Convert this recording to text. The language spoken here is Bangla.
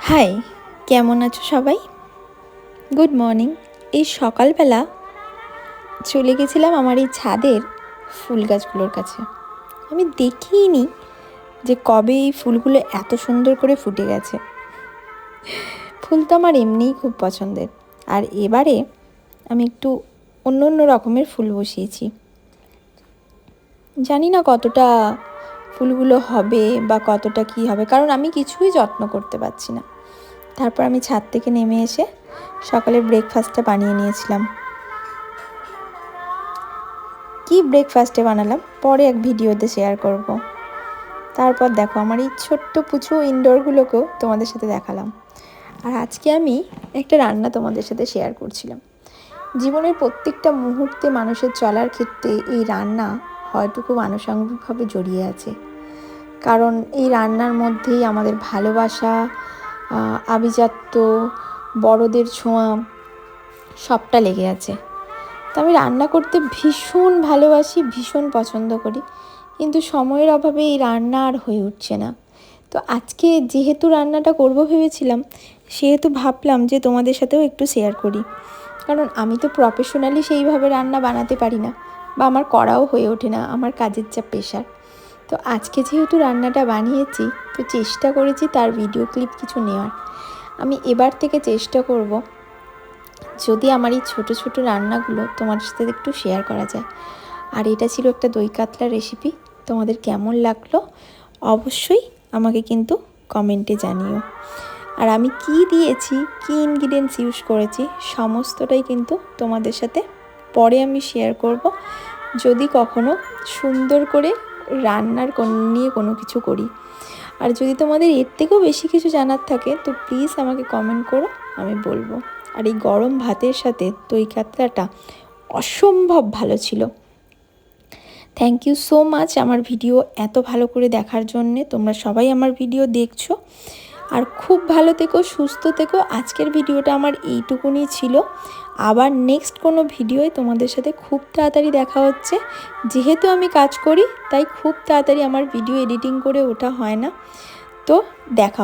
হাই, কেমন আছো সবাই? Good morning. এই সকালবেলা চলে গেছিলাম আমার এই ছাদের ফুল গাছগুলোর কাছে। আমি দেখিনি যে কবে এই ফুলগুলো এত সুন্দর করে ফুটে গেছে। ফুল তো আমার এমনিই খুব পছন্দের, আর এবারে আমি একটু অন্য অন্য রকমের ফুল বসিয়েছি। জানি না কতটা ফুলগুলো হবে বা কতটা কী হবে, কারণ আমি কিছুই যত্ন করতে পারছি না। তারপর আমি ছাদ থেকে নেমে এসে সকালে ব্রেকফাস্টটা বানিয়ে নিয়েছিলাম। কি ব্রেকফাস্টে বানালাম পরে এক ভিডিওতে শেয়ার করব। তারপর দেখো আমার এই ছোট্ট পুচু ইনডোরগুলোকেও তোমাদের সাথে দেখালাম। আর আজকে আমি একটা রান্না তোমাদের সাথে শেয়ার করছিলাম। জীবনের প্রত্যেকটা মুহূর্তে মানুষের চলার ক্ষেত্রে এই রান্না হয়তো খুব আনুষঙ্গিকভাবে জড়িয়ে আছে, কারণ এই রান্নার মধ্যেই আমাদের ভালোবাসা, আভিজাত্য, বড়দের ছোঁয়া সবটা লেগে আছে। তো আমি রান্না করতে ভীষণ ভালোবাসি, ভীষণ পছন্দ করি, কিন্তু সময়ের অভাবে এই রান্না আর হয়ে উঠছে না। তো আজকে যেহেতু রান্নাটা করব ভেবেছিলাম, সেহেতু ভাবলাম যে তোমাদের সাথেও একটু শেয়ার করি, কারণ আমি তো প্রফেশনালি সেইভাবে রান্না বানাতে পারি না, বা আমার করাও হয়ে ওঠে না, আমার কাজের যা প্রেশার। তো আজকে যেহেতু রান্নাটা বানিয়েছি, তো চেষ্টা করেছি তার ভিডিও ক্লিপ কিছু নেওয়ার। আমি এবার থেকে চেষ্টা করব যদি আমার এই ছোটো ছোটো রান্নাগুলো তোমাদের সাথে একটু শেয়ার করা যায়। আর এটা ছিল একটা দই কাতলা রেসিপি। তোমাদের কেমন লাগলো অবশ্যই আমাকে কিন্তু কমেন্টে জানিও। আর আমি কি দিয়েছি, কি ইনগ্রিডিয়েন্টস ইউজ করেছি, সমস্তটাই কিন্তু তোমাদের সাথে পরে আমি শেয়ার করব, যদি কখনো সুন্দর করে রান্নার নিয়ে কোনো কিছু করি। আর যদি তোমাদের এর থেকেও বেশি কিছু জানার থাকে তো প্লিজ আমাকে কমেন্ট করো, আমি বলবো। আর এই গরম ভাতের সাথে দই কাতলাটা অসম্ভব ভালো ছিল। থ্যাংক ইউ সো মাচ আমার ভিডিও এত ভালো করে দেখার জন্যে। তোমরা সবাই আমার ভিডিও দেখছো, আর খুব ভালো থেকো, সুস্থ থেকো। আজকের ভিডিওটা আমার এইটুকুনি ছিল। আবার নেক্সট কোনো ভিডিওয় তোমাদের সাথে খুব তাড়াতাড়ি দেখা হচ্ছে। যেহেতু আমি কাজ করি তাই খুব তাড়াতাড়ি আমার ভিডিও এডিটিং করে ওঠা হয় না। তো দেখা